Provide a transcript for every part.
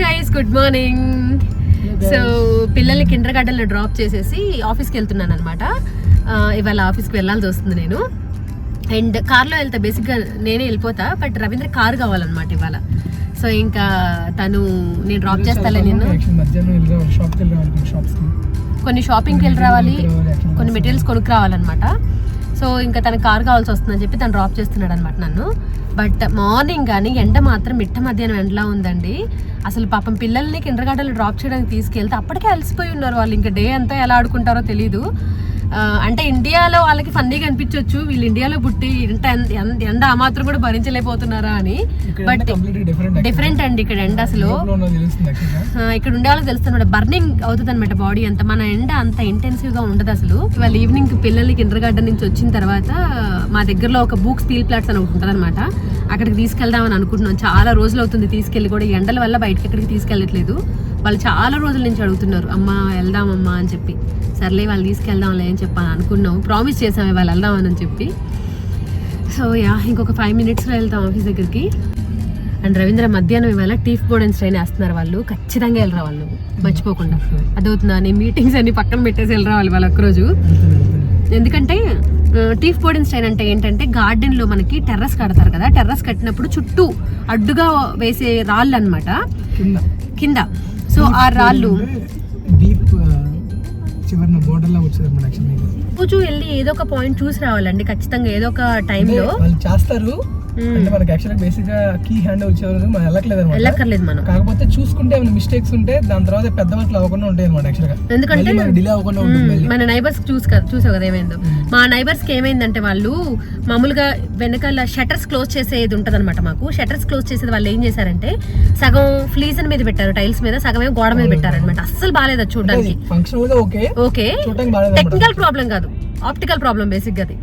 Guys, good morning. So పిల్లల్ని Kinder గార్డెన్లో drop చేసేసి ఆఫీస్కి వెళ్తున్నాను అనమాట. ఇవాళ ఆఫీస్కి వెళ్ళాల్సి వస్తుంది నేను. అండ్ కార్లో వెళ్తా, బేసిక్గా నేనే వెళ్ళిపోతా, బట్ రవీంద్ర కార్ కావాలన్నమాట ఇవాళ. సో ఇంకా తను నేను డ్రాప్ చేస్తాలే, నేను కొన్ని షాపింగ్కి వెళ్ళి రావాలి, కొన్ని మెటీరియల్స్ కొనుక్కు రావాలన్నమాట. సో ఇంకా తనకు కార్ కావాల్సి వస్తుందని చెప్పి తను డ్రాప్ చేస్తున్నాడు అనమాట నన్ను. బట్ మార్నింగ్ కానీ ఎండ మాత్రం మిట్ట మధ్యాహ్నం ఎండలా ఉందండి. అసలు పాపం పిల్లల్ని కిండర్ గార్డెన్లో డ్రాప్ చేయడానికి తీసుకెళ్తే అప్పటికే అలసిపోయి ఉన్నారు వాళ్ళు. ఇంకా డే అంతా ఎలా ఆడుకుంటారో తెలీదు. అంటే ఇండియాలో వాళ్ళకి ఫన్నీగా అనిపించవచ్చు, వీళ్ళు ఇండియాలో పుట్టి ఎండ ఆ మాత్రం కూడా భరించలేకపోతున్నారా అని. బట్ డిఫరెంట్ అండి ఇక్కడ ఎండ. అసలు ఇక్కడ ఉండే వాళ్ళకి తెలుస్తుంది, బర్నింగ్ అవుతుంది అనమాట బాడీ అంతా. మన ఎండ అంత ఇంటెన్సివ్ గా ఉండదు అసలు. ఇవాళ ఈవినింగ్ పిల్లల్ని కిండర్ గార్డెన్ నుంచి వచ్చిన తర్వాత మా దగ్గరలో ఒక బుక్ స్టీల్ ప్లాట్స్ అని ఒకటి ఉంటుంది అనమాట. అక్కడికి తీసుకెళ్దామని అనుకుంటున్నాం. చాలా రోజులు అవుతుంది తీసుకెళ్ళి కూడా, ఈ ఎండల వల్ల బయటకి ఎక్కడికి తీసుకెళ్ళట్లేదు. వాళ్ళు చాలా రోజుల నుంచి అడుగుతున్నారు, అమ్మ వెళ్దామమ్మా అని చెప్పి. సర్లే వాళ్ళు తీసుకెళ్దాంలే అని చెప్పి అనుకున్నాం, ప్రామిస్ చేసాం ఇవాళ వెళ్దామని చెప్పి. సో ఇంకొక 5 minutesలో వెళ్తాం ఆఫీస్ దగ్గరికి. అండ్ రవీంద్ర మధ్యాహ్నం ఇవాళ టీఫ్ బోర్డెన్స్ ట్రైన్ వేస్తున్నారు వాళ్ళు, ఖచ్చితంగా వెళ్ళరా వాళ్ళు మర్చిపోకుండా. అదవుతుందా, నేను మీటింగ్స్ అన్ని పక్కన పెట్టేసి వెళ్ళరా వాళ్ళు ఒక్కరోజు. ఎందుకంటే టీఫ్ బోర్డెన్స్ ట్రైన్ అంటే ఏంటంటే గార్డెన్లో మనకి టెర్రస్ కడతారు కదా, టెర్రస్ కట్టినప్పుడు చుట్టూ అడ్డుగా వేసే రాళ్ళు అనమాట కింద. సో ఆ రాళ్ళు రోజు వెళ్ళి ఏదో ఒక పాయింట్ చూసి రావాలండి ఖచ్చితంగా, ఏదో ఒక టైంలో చేస్తారు. అంటే మనకి యాక్చువల్గా బేసిక్ గా కీ హ్యాండ్ వచ్చేవారు మనం వెళ్ళక్కర్లేదు మనం. కాకపోతే చూసుకుంటే ఏమైనా మిస్టేక్స్ ఉంటే దాని తర్వాత పెద్ద వర్క్లు అవ్వకుండా ఉంటాయి అనమాట యాక్చువల్గా. ఎందుకంటే డిలే అవ్వకుండా ఉంటుంది. మన నైబర్స్ చూసావు కదా ఏమైందో. మా నైబర్స్ కి ఏమైందంటే వాళ్ళు మామూలుగా వెనకాల షటర్స్ క్లోజ్ చేసేది ఉంటది అనమాట. మాకు షటర్స్ క్లోజ్ చేసేది వాళ్ళు ఏం చేశారంటే సగం ఫ్లీజన్ మీద పెట్టారు, టైల్స్ మీద, సగమే గోడ మీద పెట్టారనమాట. అస్సలు బాగాలేదు చూడడానికి. ఓకే, టెక్నికల్ ప్రాబ్లం కాదు, ఆప్టికల్ ప్రాబ్లం బేసిక్ గా అది.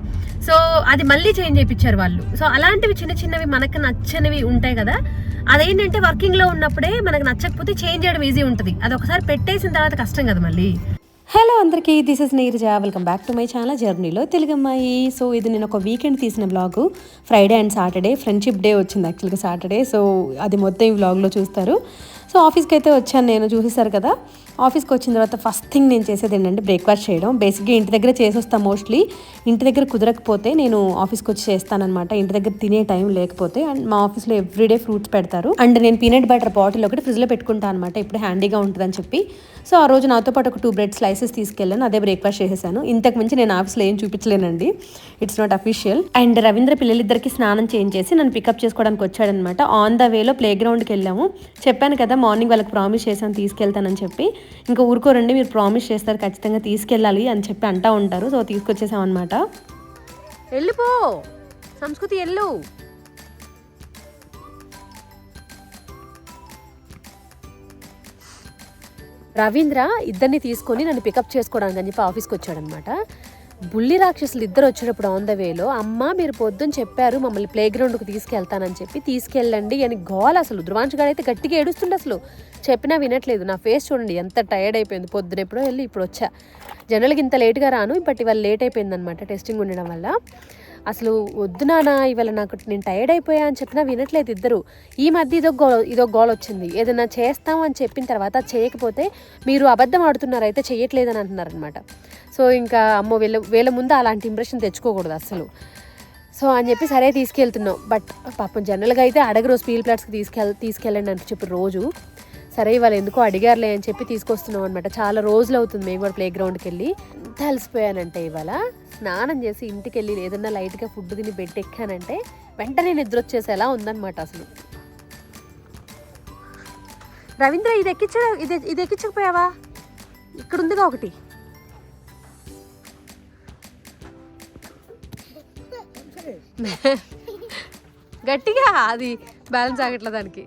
సో అది మళ్ళీ చేంజ్ చేయించారు వాళ్ళు. సో అలాంటివి చిన్న చిన్నవి మనకు నచ్చనివి ఉంటాయి కదా, అదేంటంటే వర్కింగ్ లో ఉన్నప్పుడే మనకు నచ్చకపోతే చేంజ్ చేయడం ఈజీ ఉంటుంది. అది ఒకసారి పెట్టేసిన తర్వాత కష్టం కదా మళ్ళీ. హలో అందరికీ, this is Neeraja, welcome back to my channel జర్నీలో తెలుగు అమ్మాయి. సో ఇది నేను ఒక వీకెండ్ తీసిన blog. Friday and Saturday friendship day వచ్చింది యాక్చువల్గా సాటర్డే. సో అది మొత్తం ఈ వ్లాగ్లో చూస్తారు. సో ఆఫీస్కి అయితే వచ్చాను నేను, చూసేసారు కదా. ఆఫీస్కి వచ్చిన తర్వాత ఫస్ట్ థింగ్ నేను చేసేది ఏంటంటే బ్రేక్ఫాస్ట్ చేయడం. బేసిక్గా ఇంటి దగ్గర చేసేస్తాను మోస్ట్లీ. ఇంటి దగ్గర కుదరకపోతే నేను ఆఫీస్కి వచ్చి చేస్తానమాట, ఇంటి దగ్గర తినే టైం లేకపోతే. అండ్ మా ఆఫీస్లో ఎవ్రీడే ఫ్రూట్స్ పెడతారు. అండ్ నేను పీనట్ బటర్ బాటిల్ ఒకటి ఫ్రిడ్జ్లో పెట్టుకుంటాను అనమాట, ఇప్పుడు హ్యాండీగా ఉంటుందని చెప్పి. సో ఆ రోజు నాతో పాటు ఒక 2 బ్రెడ్ స్లైసెస్ తీసుకెళ్ళాను, అదే బ్రేక్ఫాస్ట్ చేసేసాను. ఇంతకు మించి నేను ఆఫీస్లో ఏం చూపించలేనండి, it's not official. And Ravindra పిల్లలిద్దరికి స్నానం చేయించేసి నన్ను పికప్ చేసుకోవడానికి వచ్చాడనమాట. ఆన్ ద వేలో ప్లే గ్రౌండ్కి వెళ్ళాము. చెప్పాను కదా మార్నింగ్ వాళ్ళకి ప్రామిస్ చేశాను తీసుకెళ్తానని చెప్పి. ఇంకా ఊరుకోరండి, మీరు ప్రామిస్ చేస్తారు ఖచ్చితంగా తీసుకెళ్ళాలి అని చెప్పి అంటా ఉంటారు. సో తీసుకొచ్చేసాం అనమాట. వెళ్ళిపో సంస్కృతి, వెళ్ళు. రవీంద్ర ఇద్దరిని తీసుకొని నన్ను పికప్ చేసుకోవడానికి అని చెప్పి ఆఫీస్కి వచ్చాడనమాట. బుల్లి రాక్షసులు ఇద్దరు వచ్చేటప్పుడు ఆన్ ద వేలో, అమ్మ మీరు పొద్దున్న చెప్పారు మమ్మల్ని ప్లే గ్రౌండ్కి తీసుకెళ్తానని చెప్పి, తీసుకెళ్ళండి అని గోల్. అసలు ధృవాంశ్ గారు అయితే గట్టిగా ఏడుస్తుండే, అసలు చెప్పినా వినట్లేదు. నా ఫేస్ చూడండి ఎంత టైర్డ్ అయిపోయింది. పొద్దున ఎప్పుడో వెళ్ళి ఇప్పుడు వచ్చా. జనరల్గా ఇంత లేట్గా రాను, బట్ ఇవాళ లేట్ అయిపోయింది అనమాట టెస్టింగ్ ఉండడం వల్ల. అసలు వద్దు నాన్న ఇవాళ నేను టైర్డ్ అయిపోయా అని చెప్పినా వినట్లేదు ఇద్దరు. ఈ మధ్య ఇదో గోల్ వచ్చింది, ఏదైనా చేస్తాం అని చెప్పిన తర్వాత చేయకపోతే మీరు అబద్ధం ఆడుతున్నారు, అయితే చెయ్యట్లేదని అంటున్నారనమాట. సో ఇంకా అమ్మో వీళ్ళ ముందు అలాంటి ఇంప్రెషన్ తెచ్చుకోకూడదు అసలు. సో అని చెప్పి సరే తీసుకెళ్తున్నాం. బట్ పాపం జనరల్గా అయితే అడగరు స్టీల్ ప్లాట్స్కి తీసుకెళ్ళండి అని చెప్పి రోజు. సరే ఇవాళ ఎందుకో అడిగారులే అని చెప్పి తీసుకొస్తున్నాం అనమాట. చాలా రోజులు అవుతుంది మేము కూడా ప్లే గ్రౌండ్కి వెళ్ళి. ఎంత అలసిపోయానంటే ఇవాళ స్నానం చేసి ఇంటికి వెళ్ళి ఏదన్నా లైట్గా ఫుడ్ తిని బెడ్ ఎక్కానంటే వెంటనే నిద్ర వచ్చేసేలా ఉందన్నమాట అసలు. రవీంద్ర ఇది ఎక్కించకపోయావా? ఇక్కడ ఉందిగా ఒకటి. గట్టిగా, అది బ్యాలెన్స్ ఆగట్లే దానికి.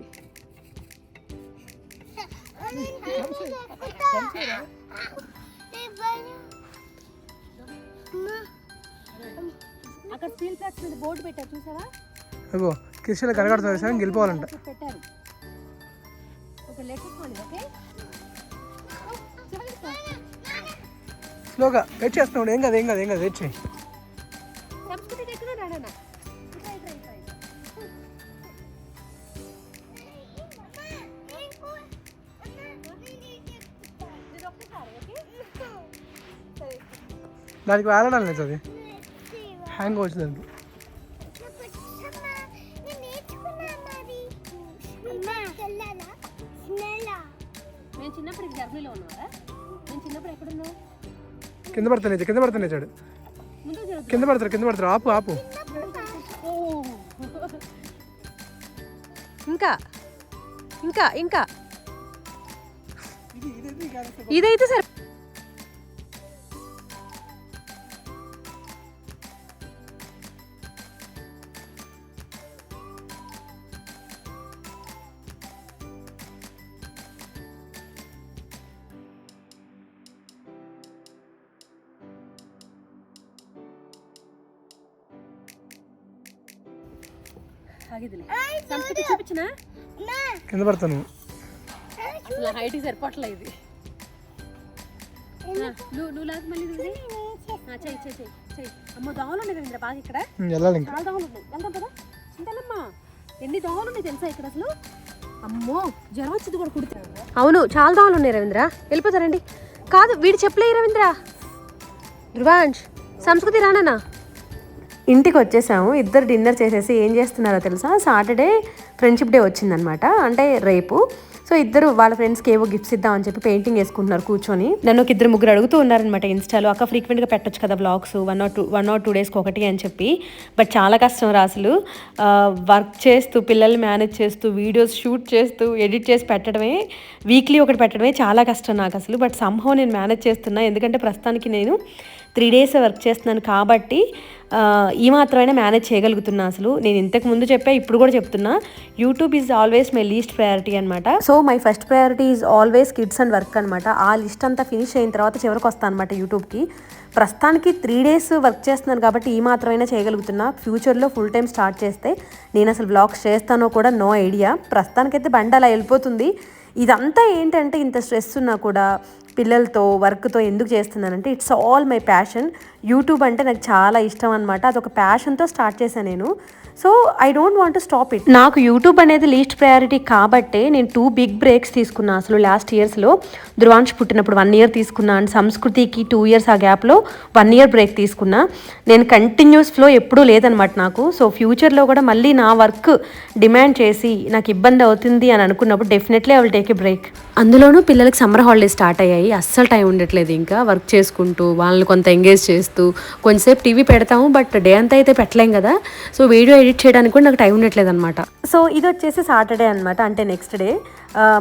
అక్కడ స్టీల్ ప్లాట్స్ మీద బోర్డు పెట్టారు చూసావా? అగో కిషన్లో కనగడుతుంది సార్, గెలిపోవాలంట పెట్టారు. ఒక లెక్కేసుకోండి. ఓకే స్లోగా వెయిట్ చేస్తున్నాడు. ఏం కాదు వెయిట్ చేయి. సంస్కృతి ఎక్కడ రాడనా? దానికి వేలడం లేదు, అది హ్యాంగ్ అవచ్చు దానికి. నేను చిన్నప్పుడు జర్మనీలో ఉన్నారా? నేను చిన్నప్పుడు ఎక్కడున్నావు? కింద పడుతున్నాయి చాడు, కింద పడతారు. ఆపు ఆపు. ఇంకా ఇంకా ఇంకా ఇదైతే సరే. సంస్కృతి చూపించిన కింద పడతాను. అసలు హైట్ సరిపోవట్లే ఇది. నువ్వు లాగా మళ్ళీ చెయ్యి. అమ్మో దోమలు ఉన్నాయి కదా బాగా ఇక్కడ. వెళ్ళాలి, చాలా దోమలు ఉన్నాయి. వెళ్దాం కదా. చింతలమ్మా ఎన్ని దోమలు ఉన్నాయి తెలుసా ఇక్కడ అసలు. అమ్మో జ్వరం వచ్చింది కూడా కుడితే. అవును చాలా దోమలు ఉన్నాయి రవీంద్ర. వెళ్ళిపోతారండి. కాదు వీడు చెప్పలే రవీంద్ర. ధ్రువాంష్ సంస్కృతి రానా. ఇంటికి వచ్చేసాము. ఇద్దరు డిన్నర్ చేసేసి ఏం చేస్తున్నారో తెలుసా, సాటర్డే ఫ్రెండ్షిప్ డే వచ్చిందనమాట, అంటే రేపు. సో ఇద్దరు వాళ్ళ ఫ్రెండ్స్కి ఏవో గిఫ్ట్స్ ఇద్దామని చెప్పి పెయింటింగ్ వేసుకుంటున్నారు కూర్చొని. నన్ను ఒక 2-3 అడుగుతూ ఉన్నారనమాట ఇన్స్టాలో, అక్క ఫ్రీక్వెంట్గా పెట్టొచ్చు కదా బ్లాగ్స్ 1 or 2 డేస్కి ఒకటి అని చెప్పి. బట్ చాలా కష్టం రా అసలు. వర్క్ చేస్తూ పిల్లల్ని మేనేజ్ చేస్తూ వీడియోస్ షూట్ చేస్తూ ఎడిట్ చేసి పెట్టడమే, వీక్లీ ఒకటి పెట్టడమే చాలా కష్టం నాకు అసలు. బట్ సమ్హౌ నేను మేనేజ్ చేస్తున్నా, ఎందుకంటే ప్రస్తుతానికి నేను 3 days వర్క్ చేస్తున్నాను కాబట్టి ఈ మాత్రమైనా మేనేజ్ చేయగలుగుతున్నా. అసలు నేను ఇంతకు ముందు చెప్పా, ఇప్పుడు కూడా చెప్తున్నా, YouTube is always my least priority అనమాట. So my first priority is always kids and work అనమాట. ఆ లిస్ట్ అంతా ఫినిష్ అయిన తర్వాత చివరికి వస్తాను అనమాట యూట్యూబ్కి. ప్రస్తుతానికి 3 days వర్క్ చేస్తున్నాను కాబట్టి ఈ మాత్రమైనా చేయగలుగుతున్నా. ఫ్యూచర్లో ఫుల్ టైం స్టార్ట్ చేస్తే నేను అసలు వ్లాగ్స్ చేస్తానో కూడా నో ఐడియా. ప్రస్తుతానికైతే బండి అలా వెళ్ళిపోతుంది. ఇదంతా ఏంటంటే ఇంత స్ట్రెస్ ఉన్నా కూడా పిల్లలతో వర్క్తో ఎందుకు చేస్తున్నానంటే it's all my passion. YouTube అంటే నాకు చాలా ఇష్టం అనమాట. అదొక ప్యాషన్తో స్టార్ట్ చేశాను నేను. So I don't want to stop it. నాకు యూట్యూబ్ అనేది లీస్ట్ ప్రయారిటీ కాబట్టే నేను 2 big బ్రేక్స్ తీసుకున్నా అసలు లాస్ట్ ఇయర్స్లో. ధ్రువాంష్ పుట్టినప్పుడు 1 year తీసుకున్నా, అండ్ సంస్కృతికి 2 years ఆ గ్యాప్లో 1 year బ్రేక్ తీసుకున్నా. నేను కంటిన్యూస్ ఫ్లో ఎప్పుడూ లేదనమాట నాకు. సో ఫ్యూచర్లో కూడా మళ్ళీ నా వర్క్ డిమాండ్ చేసి నాకు ఇబ్బంది అవుతుంది అని అనుకున్నప్పుడు definitely I will take a break. అందులోనూ పిల్లలకి సమ్మర్ హాలిడేస్ స్టార్ట్ అయ్యాయి. అస్సలు టైం ఉండట్లేదు, ఇంకా వర్క్ చేసుకుంటూ వాళ్ళని కొంత ఎంగేజ్ చేస్తూ కొంచెంసేపు టీవీ పెడతాము, బట్ డే అంతా అయితే పెట్టలేం కదా. సో వీడియో ఎడిట్ చేయడానికి కూడా నాకు టైం ఉండట్లేదు అనమాట. సో ఇది వచ్చేసి సాటర్డే అనమాట, అంటే నెక్స్ట్ డే.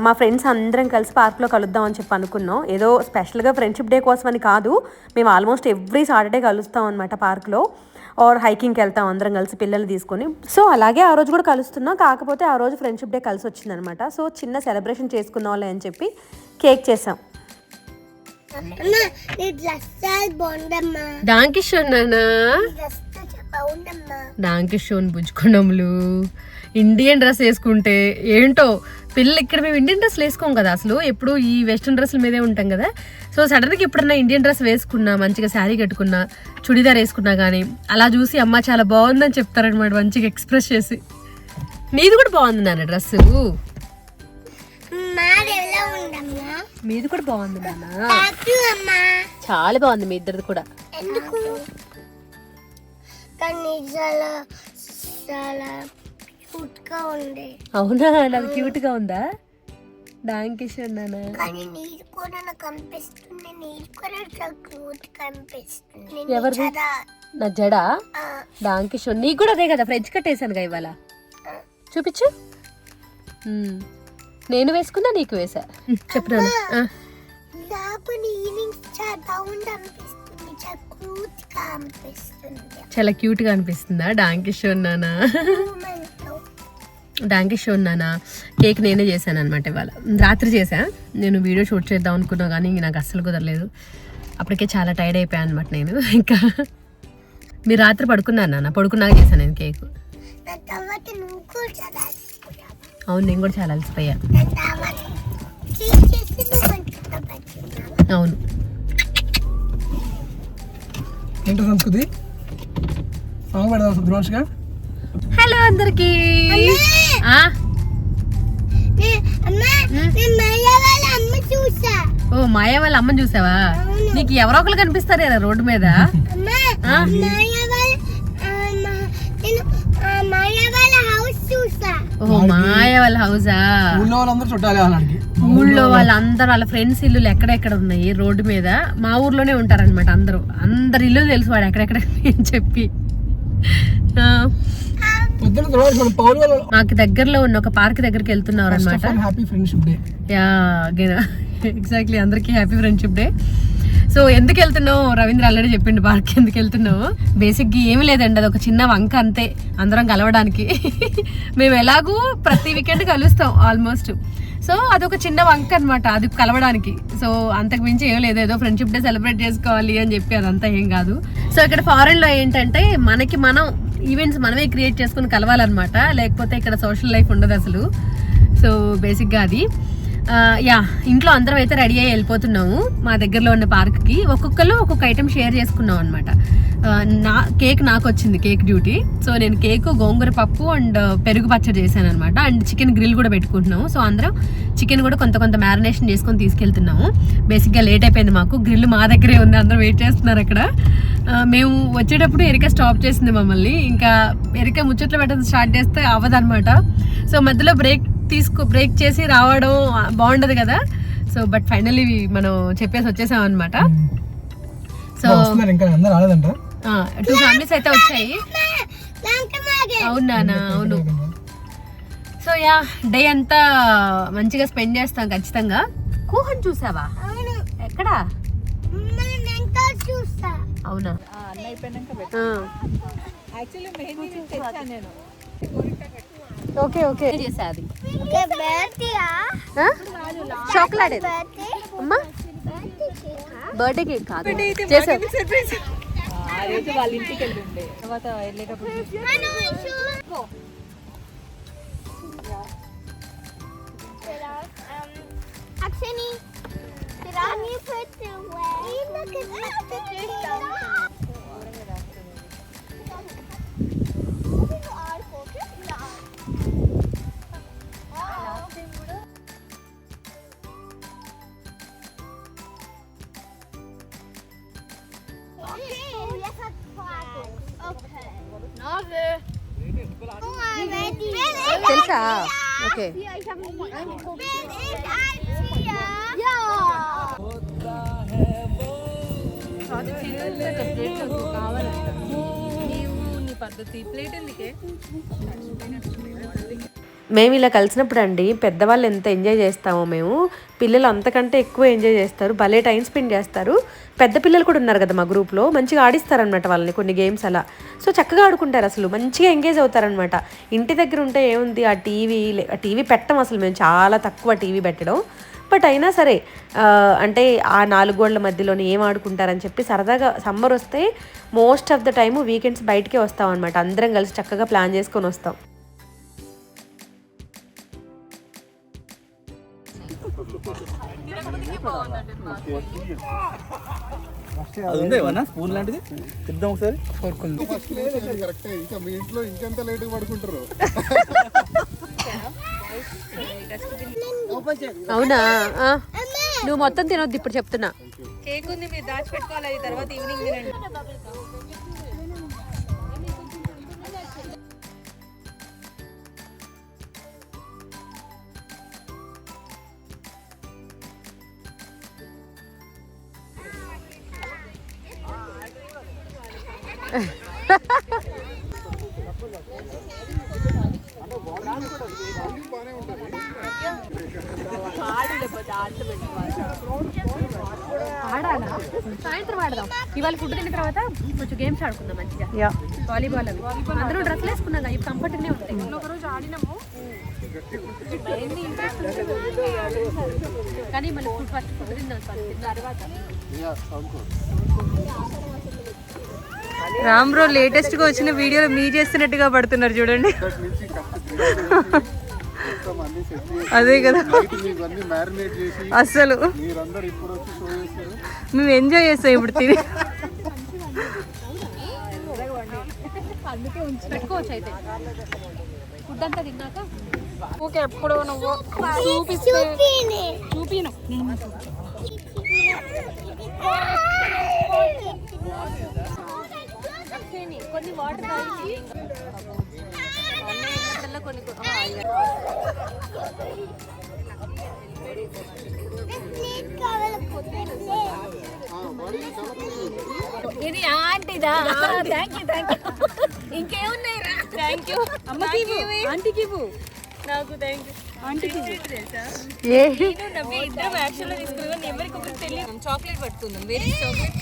మా ఫ్రెండ్స్ అందరం కలిసి పార్క్లో కలుద్దాం అని చెప్పి అనుకున్నాం. ఏదో స్పెషల్గా ఫ్రెండ్షిప్ డే కోసం అని కాదు, మేము ఆల్మోస్ట్ ఎవ్రీ సాటర్డే కలుస్తాం అనమాట పార్క్లో. ఆర్ హైకింగ్కి వెళ్తాం అందరం కలిసి పిల్లలు తీసుకొని. సో అలాగే ఆ రోజు కూడా కలుస్తున్నాం, కాకపోతే ఆ రోజు ఫ్రెండ్షిప్ డే కలిసి వచ్చిందనమాట. సో చిన్న సెలబ్రేషన్ చేసుకుందాంలే అని చెప్పి కేక్ చేసాం. డాంకిషోన్ బుజ్జుకొండములు ఇండియన్ డ్రెస్ వేసుకుంటే ఏంటో పిల్లలు. ఇక్కడ మేము ఇండియన్ డ్రెస్లు వేసుకోం కదా అసలు, ఎప్పుడు ఈ వెస్ట్రన్ డ్రెస్ల మీదే ఉంటాం కదా. సో సడన్గా ఎప్పుడన్నా ఇండియన్ డ్రెస్ వేసుకున్నా, మంచిగా శారీ కట్టుకున్నా, చుడిదార్ వేసుకున్నా కానీ అలా చూసి అమ్మ చాలా బాగుందని చెప్తారనమాట, మంచిగా ఎక్స్ప్రెస్ చేసి. నీది కూడా బాగుంది నాన్న డ్రెస్, మీది కూడా బాగుంది నాన్న, చాలా బాగుంది మీ ఇద్దరిది కూడా. అవునా, నాకు క్యూట్ గా ఉందా డాంకిషోన్ నాన్న? ఎవరిది? నా జడా డాంకిషోన్. నీకు కూడా అదే కదా, ఫ్రెంచ్ కట్టేసాను కదా ఇవాళ, చూపించు. నేను వేసుకున్నా, నీకు వేసా. చెప్పు చాలా క్యూట్ గా అనిపిస్తుందా డాంకిషోన్ నాన్న? డాంకిషోన్ నాన్న కేక్ నేనే చేశాను అనమాట ఇవాళ. రాత్రి చేసా నేను, వీడియో షూట్ చేద్దాం అనుకున్నా కానీ నాకు అస్సలు కుదరలేదు. అప్పటికే చాలా టైర్డ్ అయిపోయాను అనమాట నేను. ఇంకా మీరు రాత్రి పడుకున్నారు నాన్న, పడుకున్నాక చేశాను నేను కేక్. అవును, నేను కూడా చాలా అలసిపోయా. అవును. ఏంటో సంస్కృతి సాంగ్ పెడదాం ధ్రువాంష్గా. హలో అందరికి. ఓ మాయా వాళ్ళ అమ్మని చూసావా? నీకు ఎవరో ఒకరు కనిపిస్తారా రోడ్డు మీద? మాయ వాళ్ళ హౌసా? ఊళ్ళో వాళ్ళందరూ వాళ్ళ ఫ్రెండ్స్ ఇల్లు ఎక్కడెక్కడ ఉన్నాయి రోడ్డు మీద. మా ఊర్లోనే ఉంటారనమాట అందరు ఇల్లు తెలుసు వాడు ఎక్కడెక్కడ అని చెప్పి. మాకు దగ్గరలో ఉన్న ఒక పార్క్ దగ్గరికి వెళ్తున్నారు అనమాట. ఎగ్జాక్ట్లీ, అందరికి హ్యాపీ ఫ్రెండ్షిప్ డే. సో ఎందుకు వెళ్తున్నావు రవీంద్ర ఆల్రెడీ చెప్పిండు పార్క్ ఎందుకు వెళ్తున్నావు. బేసిక్గా ఏమి లేదండి, అది ఒక చిన్న వంక అంతే అందరం కలవడానికి. మేము ఎలాగూ ప్రతి వీకెండ్ కలుస్తాం ఆల్మోస్ట్. సో అదొక చిన్న వంక అనమాట, అది కలవడానికి. సో అంతకు మించి ఏం లేదు, ఏదో ఫ్రెండ్షిప్ డే సెలబ్రేట్ చేసుకోవాలి అని చెప్పి అదంతా ఏం కాదు. సో ఇక్కడ ఫారెన్ లో ఏంటంటే మనకి మనం ఈవెంట్స్ మనమే క్రియేట్ చేసుకుని కలవాలన్నమాట, లేకపోతే ఇక్కడ సోషల్ లైఫ్ ఉండదు అసలు. సో బేసిక్గా అది యా, ఇంట్లో అందరం అయితే రెడీ అయ్యి వెళ్ళిపోతున్నాము మా దగ్గరలో ఉన్న పార్క్కి. ఒక్కొక్కరు ఒక్కొక్క ఐటెం షేర్ చేసుకున్నాం అనమాట. కేక్ నాకు వచ్చింది, కేక్ డ్యూటీ. సో నేను కేక్, గోంగూర పప్పు అండ్ పెరుగు పచ్చడి చేశాను అనమాట. అండ్ చికెన్ గ్రిల్ కూడా పెట్టుకుంటున్నాము. సో అందరం చికెన్ కూడా కొంత మ్యారినేషన్ చేసుకొని తీసుకెళ్తున్నాము. బేసిక్గా లేట్ అయిపోయింది మాకు, గ్రిల్ మా దగ్గరే ఉంది, అందరూ వెయిట్ చేస్తున్నారు అక్కడ. మేము వచ్చేటప్పుడు ఎరిక స్టాప్ చేసింది మమ్మల్ని. ఇంకా ఎరిక ముచ్చట్లు పెట్టడం స్టార్ట్ చేస్తే అవ్వదన్నమాట. సో మధ్యలో బ్రేక్ చేసి రావడం బాగుండదు కదా. సో బట్ ఫైనల్లీ మనం చెప్పేసి వచ్చేసాం అనమాట. సో 2 ఫ్యామిలీస్ అయితే వచ్చాయి. అవునా? అవును. సో యా, డే అంతా మంచిగా స్పెండ్ చేస్తాం ఖచ్చితంగా. కూహన్ చూసావా? ఎక్కడ? అవునా? ఓకే ఓకే చేసేది చాక్లెట్ అమ్మా, బర్త్డే కేక్ కాదు చేసావు. వాళ్ళ ఇంటికి వెళ్ళిండే తర్వాత వెళ్ళేటప్పుడు తెలుసా? ఓకే. మేము ఇలా కలిసినప్పుడు అండి పెద్దవాళ్ళు ఎంత ఎంజాయ్ చేస్తామో మేము, పిల్లలు అంతకంటే ఎక్కువ ఎంజాయ్ చేస్తారు, భలే టైం స్పెండ్ చేస్తారు. పెద్ద పిల్లలు కూడా ఉన్నారు కదా మా గ్రూప్లో, మంచిగా ఆడిస్తారనమాట వాళ్ళని కొన్ని గేమ్స్ అలా. సో చక్కగా ఆడుకుంటారు, అసలు మంచిగా ఎంగేజ్ అవుతారనమాట. ఇంటి దగ్గర ఉంటే ఏముంది, ఆ టీవీ పెట్టం అసలు, మేము చాలా తక్కువ టీవీ పెట్టడం. బట్ అయినా సరే అంటే ఆ 4 గోళ్ల మధ్యలోనే ఏం ఆడుకుంటారని చెప్పి సరదాగా సమ్మర్ వస్తే most of the time weekends బయటకే వస్తాం అనమాట. అందరం కలిసి చక్కగా ప్లాన్ చేసుకొని వస్తాం. స్పూన్ లాంటిది తిద్దాం ఒకసారి. అవునా? నువ్వు మొత్తం తినొద్దు ఇప్పుడు చెప్తున్నా. కేక్ ఉంది, మీరు దాచిపెట్టుకోవాలి, తర్వాత ఈవినింగ్ తినండి. సాయంత్రం ఆడదాం. ఇవాళ ఫుడ్ తిన్న తర్వాత కొంచెం గేమ్స్ ఆడుకుందాం మంచిగా. వాలీబాల్ అవి అందరూ డ్రెస్లు వేసుకున్నాం, ఇవి కంఫర్ట్గానే ఉంటాయి. ఒకరోజు ఆడినాము కానీ మళ్ళీ ఫస్ట్ ఫుడ్ తిందాం తర్వాత. రామ్ బ్రో లేటెస్ట్ గా వచ్చిన వీడియోలో మీ చేస్తున్నట్టుగా పడుతున్నారు చూడండి. అదే కదా అసలు మేము ఎంజాయ్ చేస్తాం ఇప్పుడు తిని. పెట్టుకోవచ్చు అయితే ఫుడ్ అంతా తిన్నాక. ఓకే, ఎప్పుడు నువ్వు చూపిను కొన్ని వాటర్ కొన్ని ఇది ఆంటీదా? థ్యాంక్ యూ ఇంకేమున్నాయి రా? థ్యాంక్ యూ అమ్మకి ఆంటీకి ఇవ్వు నాకు థ్యాంక్ యూ ఆంటీకి ఇద్దరం యాక్చువల్గా తీసుకున్నాం ఎవరికి ఒకరికి తెలియదు చాక్లెట్ పట్టుకుందాం వేరే చాక్లెట్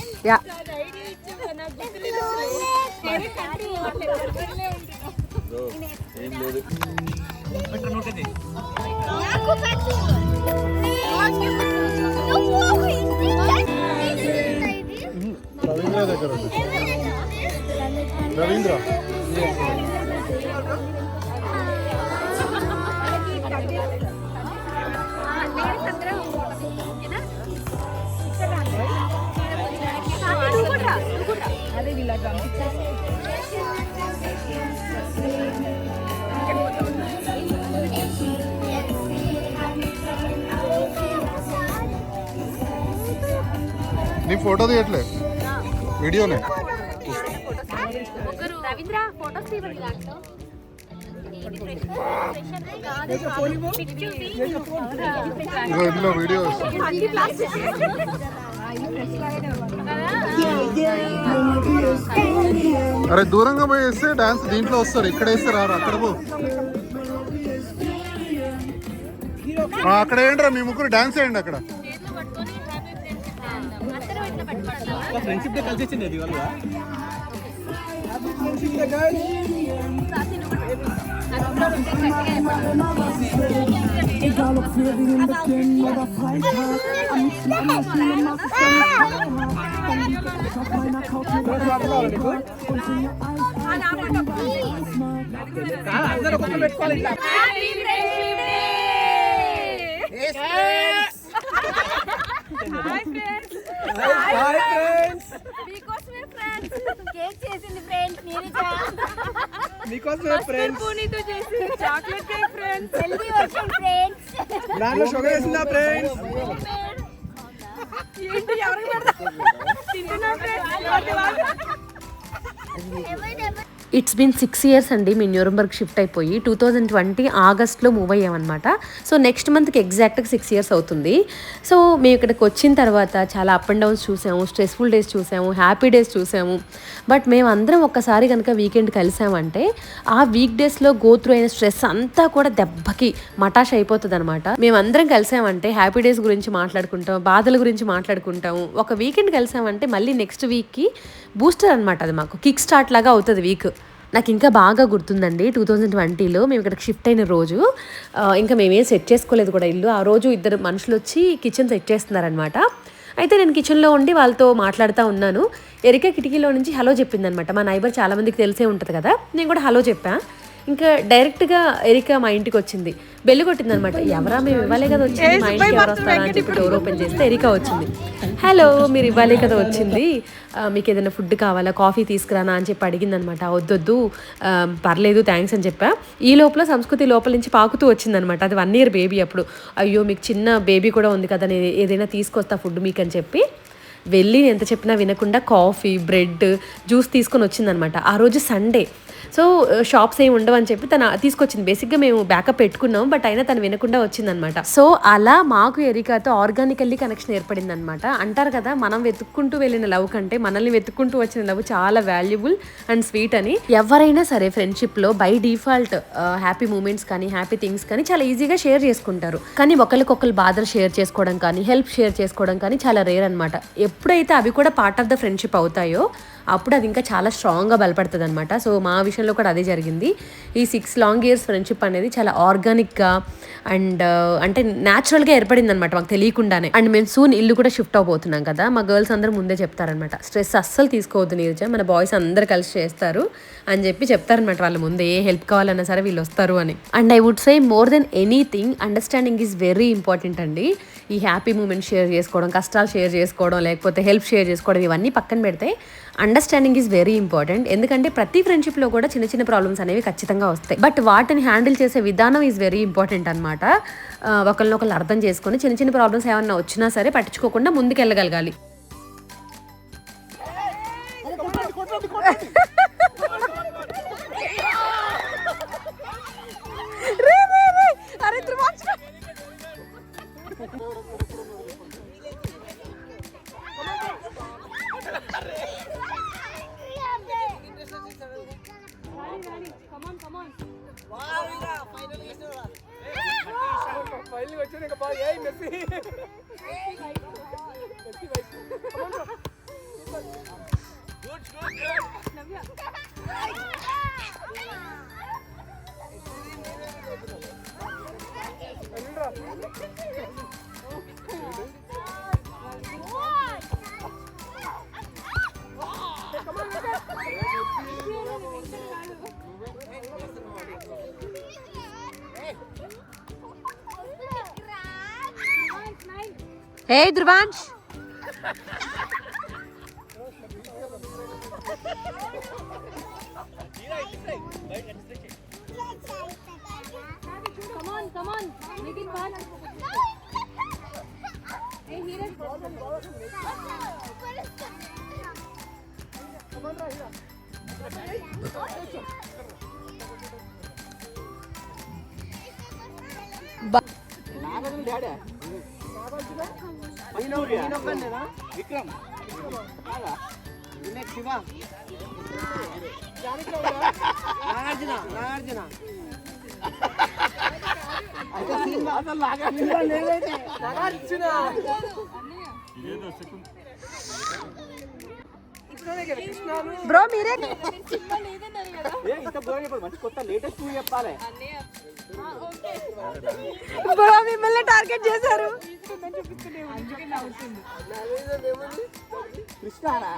రవీంద్ర దగ్గర రవీంద్ర అదే వీళ్ళ నీ ఫోటో తీయట్లే వీడియోనే రవీంద్ర ఫోటోస్ తీయండి దాంట్లో ఇగో ఇందులో వీడియో అరే దూరంగా పోయి వేస్తే డాన్స్ దీంట్లో వస్తారు ఇక్కడ వేస్తే రారు అక్కడ పో అక్కడ ఏంట్రా మీ ముగ్గురు డాన్స్ వేయండి అక్కడ ఫ్రెండ్షిప్ డే కలిసి వచ్చింది అది వాళ్ళ అందరూ ఒక్కొక్కరు పెట్టుకోవాలి ఇట్లా హాయ్ ఫ్రెండ్స్ మీకోసమే ఫ్రెండ్స్ కేక్ చేసింది ఫ్రెండ్స్ నీరజ మీకోసమే ఫ్రెండ్స్ పూనితో చేసి chocolate cake friends healthy version friends దాంట్లో షుగర్ వేసిందా ఫ్రెండ్స్ ఏంటి ఎవరికి పెడతా తింటున్నా ఫ్రెండ్స్ ఇట్స్ బీన్ 6 years అండి మీ న్యూరంబర్గ్ షిఫ్ట్ అయిపోయి 2020 ఆగస్ట్లో మూవ్ అయ్యామన్నమాట. సో నెక్స్ట్ మంత్కి ఎగ్జాక్ట్గా 6 years అవుతుంది. సో మేము ఇక్కడికి వచ్చిన తర్వాత చాలా అప్ అండ్ డౌన్స్ చూసాము, స్ట్రెస్ఫుల్ డేస్ చూసాము, హ్యాపీ డేస్ చూసాము. బట్ మేము అందరం ఒక్కసారి కనుక వీకెండ్ కలిసామంటే ఆ వీక్ డేస్లో గో త్రూ అయిన స్ట్రెస్ అంతా కూడా దెబ్బకి మటాష్ అయిపోతుంది అనమాట. మేమందరం కలిసామంటే హ్యాపీ డేస్ గురించి మాట్లాడుకుంటాం, బాధల గురించి మాట్లాడుకుంటాము. ఒక వీకెండ్ కలిసామంటే మళ్ళీ నెక్స్ట్ వీక్కి బూస్టర్ అనమాట, అది మాకు కిక్ స్టార్ట్ లాగా అవుతుంది వీక్. నాకు ఇంకా బాగా గుర్తుందండి 2020లో మేము ఇక్కడికి షిఫ్ట్ అయిన రోజు. ఇంకా మేమేం సెట్ చేసుకోలేదు కూడా ఇల్లు. ఆ రోజు ఇద్దరు మనుషులు వచ్చి కిచెన్ సెట్ చేస్తున్నారనమాట. అయితే నేను కిచెన్లో ఉండి వాళ్ళతో మాట్లాడుతూ ఉన్నాను. ఎరిక కిటికీలో నుంచి హలో చెప్పిందనమాట. మా నైబర్ చాలామందికి తెలిసే ఉంటుంది కదా, నేను కూడా హలో చెప్పా. ఇంకా డైరెక్ట్గా ఎరిక మా ఇంటికి వచ్చింది, బెల్లు కొట్టింది అనమాట. ఎవరా మేము ఇవ్వాలే కదా వచ్చింది, మా ఇంటికి ఎవరు వస్తారా అని చెప్పి డోర్ ఓపెన్ చేస్తే ఎరిక వచ్చింది. హలో మీరు ఇవ్వాలే కదా వచ్చింది, మీకు ఏదైనా ఫుడ్ కావాలా, కాఫీ తీసుకురానా అని చెప్పి అడిగింది అనమాట. వద్దొద్దు పర్లేదు థ్యాంక్స్ అని చెప్పా. ఈ లోపల సంస్కృతి లోపల నుంచి పాకుతూ వచ్చిందనమాట. అది 1 year బేబీ అప్పుడు. అయ్యో మీకు చిన్న బేబీ కూడా ఉంది కదా, నేను ఏదైనా తీసుకొస్తా ఫుడ్ మీకు అని చెప్పి వెళ్ళి ఎంత చెప్పినా వినకుండా కాఫీ, బ్రెడ్, జ్యూస్ తీసుకొని వచ్చిందనమాట. ఆ రోజు సండే, సో షాప్స్ ఏమి ఉండవని చెప్పి తను తీసుకొచ్చింది. బేసిక్గా మేము బ్యాకప్ పెట్టుకున్నాం, బట్ అయినా తను వినకుండా వచ్చిందనమాట. సో అలా మాకు ఎరికాతో ఆర్గానికల్లీ కనెక్షన్ ఏర్పడింది అనమాట. అంటారు కదా, మనం వెతుక్కుంటూ వెళ్ళిన లవ్ కంటే మనల్ని వెతుక్కుంటూ వచ్చిన లవ్ చాలా వాల్యుబుల్ అండ్ స్వీట్ అని. ఎవరైనా సరే ఫ్రెండ్షిప్లో బై డిఫాల్ట్ హ్యాపీ మూమెంట్స్ కానీ హ్యాపీ థింగ్స్ కానీ చాలా ఈజీగా షేర్ చేసుకుంటారు. కానీ ఒకరికొకరు బాధలు షేర్ చేసుకోవడం కానీ హెల్ప్ షేర్ చేసుకోవడం కానీ చాలా రేర్ అనమాట. ఎప్పుడైతే అవి కూడా పార్ట్ ఆఫ్ ద ఫ్రెండ్షిప్ అవుతాయో అప్పుడు అది ఇంకా చాలా స్ట్రాంగ్గా బలపడుతుంది అనమాట. సో మా విషయంలో కూడా అదే జరిగింది. ఈ 6 long years ఫ్రెండ్షిప్ అనేది చాలా ఆర్గానిక్గా అండ్ అంటే న్యాచురల్గా ఏర్పడింది అనమాట మాకు తెలియకుండానే. అండ్ మేము సూన్ ఇల్లు కూడా షిఫ్ట్ అవబోతున్నాం కదా, మా గర్ల్స్ అందరూ ముందే చెప్తారనమాట, స్ట్రెస్ అస్సలు తీసుకోవద్దు నీరజ, మన బాయ్స్ అందరు కలిసి చేస్తారు అని చెప్పి చెప్తారనమాట. వాళ్ళ ముందే ఏ హెల్ప్ కావాలన్నా సరే వీళ్ళు వస్తారు అని. And I would say more than anything understanding is very important అండి. ఈ హ్యాపీ మూమెంట్ షేర్ చేసుకోవడం, కష్టాలు షేర్ చేసుకోవడం, లేకపోతే హెల్ప్ షేర్ చేసుకోవడం, ఇవన్నీ పక్కన పెడితే అండర్స్టాండింగ్ ఈజ్ వెరీ ఇంపార్టెంట్. ఎందుకంటే ప్రతి ఫ్రెండ్షిప్లో కూడా చిన్న చిన్న ప్రాబ్లమ్స్ అనేవి ఖచ్చితంగా వస్తాయి, బట్ వాటిని హ్యాండిల్ చేసే విధానం ఈజ్ వెరీ ఇంపార్టెంట్ అనమాట. ఒకరినొకరు అర్థం చేసుకొని చిన్న చిన్న ప్రాబ్లమ్స్ ఏమన్నా వచ్చినా సరే పట్టించుకోకుండా ముందుకు వెళ్ళగలగాలి. అరే ధ్రువాంశ్ ఫైనల్ వచ్చాడు ఇంకా బాగా ఏయ్ మెస్సీ హే ధ్రువాంశ్ విక్రమ్ శివ నాగార్జున బ్రో మీరే కొత్త లేటెస్ట్ మూవీ చెప్పాలి బ్రో మిమ్మల్ని టార్గెట్ చేశారు కృష్ణారా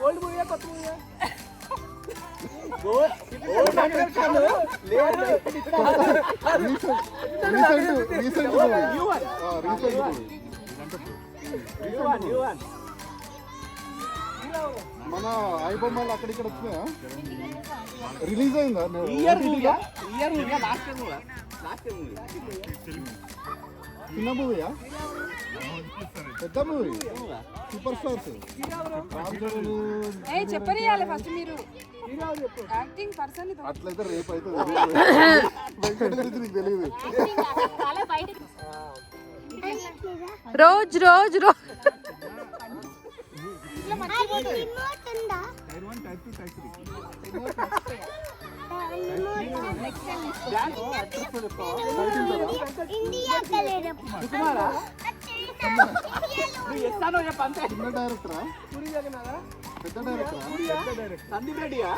ఓల్డ్ మూవీ కొత్త మూవీ మన ఐబొమ్మలు అక్కడిక్కడ వచ్చినాయా రిలీజ్ అయిందా చిన్న మూవీయా పెద్ద మూవీ సూపర్ స్టార్స్ చెప్పనియాలి ఫస్ట్ మీరు యాక్టింగ్ పర్సన్ అట్లయితే రేపు అయితే వెంకట గురించి నీకు తెలియదు రోజు రోజు రోజు చిన్న డైరెక్టరా పెద్ద డైరెక్టరా సందీప్ రెడ్డియా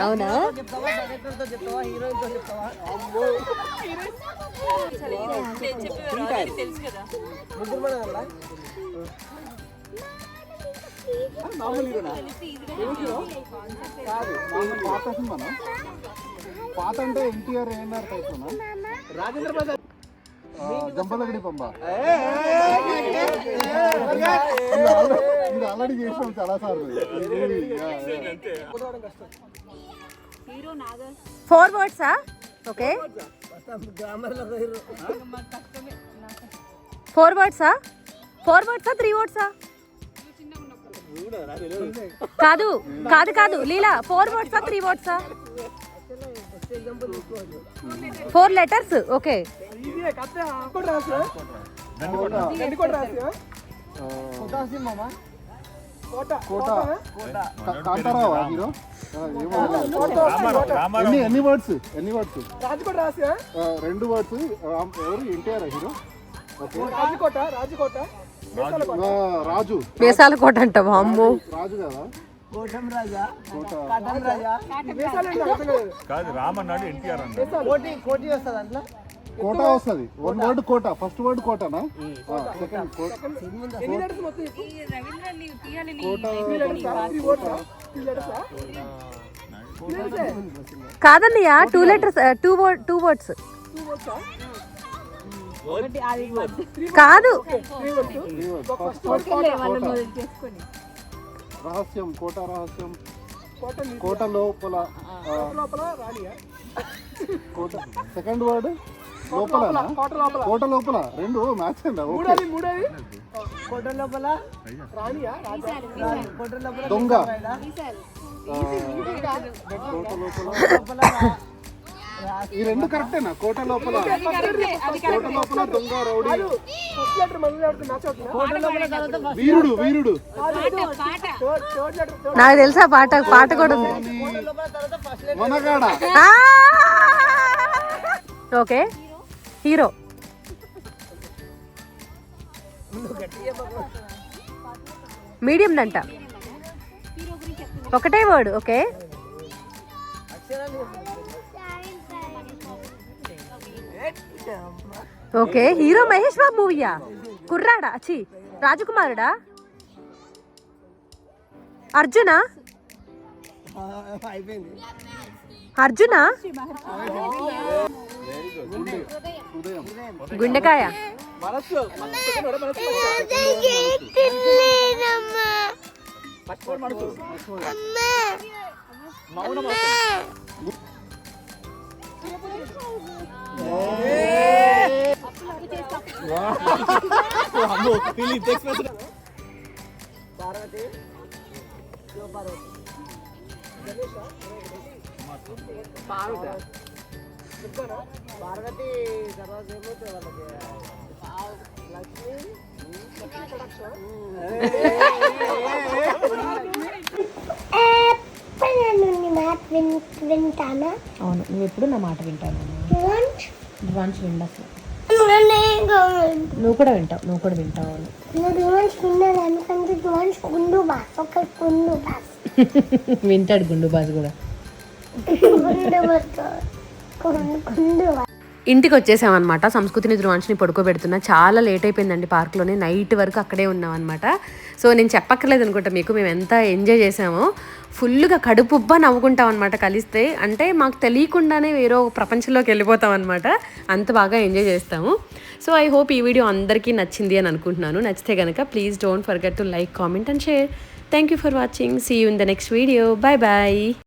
అవునా పాత అంటే NTR ANR type Rajendra Prasad Jambalakadi Pamba ఇది ఆల్రెడీ చేసాం చాలా సార్లు 4 words okay 4 words 4 words 3 words కాదు కాదు కాదు Leela 4 words 3 words 4 letters okay కాంతారావా హీరో ఎన్ని వర్డ్స్ రాజకోట రాసా 2 వర్డ్స్ ఎవరు ఎన్టీఆర్ హీరో రాజకోట రాజు వేసాల కోట అంటావా అమ్మో రాజు కదా కోటం రాజా కోట కాదు రామన్నాడు ఎన్టీఆర్ అన్నాడు కోటి వస్తుంది కోట వస్తుంది. వన్ వర్డ్ కోట. ఫస్ట్ వర్డ్ కోటనా? సెకండ్ కోట. ఎన్ని letters మొత్తం చెప్పు? కాదన్నయ్య 2 letters 2 words కాదు. రహస్యం. కోట రహస్యం. కోట లోపల. కోట సెకండ్ వర్డ్ లోపల. కోట లోపల. రెండు మ్యాచ్ అండి. కోట లోపల రాణియా? దొంగ. కోట లోపల. ఈ రెండు కరెక్టేనా? కోట లోపల. కోట లోపల దొంగ, రౌడీ. వీరుడు. వీరుడు. నాకు తెలుసా పాట కూడా ఉంది. మనగాడ. Okay, hero. మీడియం దంట. ఒకటే word. Okay, okay. Hero Mahesh Babu మూవీయా? కుర్రాడా? అచ్చి రాజకుమారుడా? అర్జునా? అర్జునా? గుండెకాయ. పార్వతి తర్వాత ఏమవుతుంది వాళ్ళకి? వింటానా? అవును, నువ్వు ఎప్పుడు నా మాట వింటాను. రివాన్స్ విండు అసలు. నువ్వు కూడా వింటావు. అవును. వింటాడు గుండు బాస్ కూడా. ఇంటికి వచ్చేసామన్నమాట. సంస్కృతిని ధ్రువాంశని పడుకోబెడుతున్నా. చాలా లేట్ అయిపోయిందండి. పార్క్లోనే నైట్ వరకు అక్కడే ఉన్నాం అనమాట. సో నేను చెప్పక్కర్లేదు అనుకుంటా మీకు, మేము ఎంత ఎంజాయ్ చేసామో. ఫుల్గా కడుపుబ్బా నవ్వుకుంటాం అనమాట కలిస్తే. అంటే మాకు తెలియకుండానే వేరే ప్రపంచంలోకి వెళ్ళిపోతాం అనమాట. అంత బాగా ఎంజాయ్ చేస్తాము. సో ఐ హోప్ ఈ వీడియో అందరికీ నచ్చింది అని అనుకుంటున్నాను. నచ్చితే కనుక please don't forget to like, comment and share. Thank you for watching. See you in the next video. Bye bye.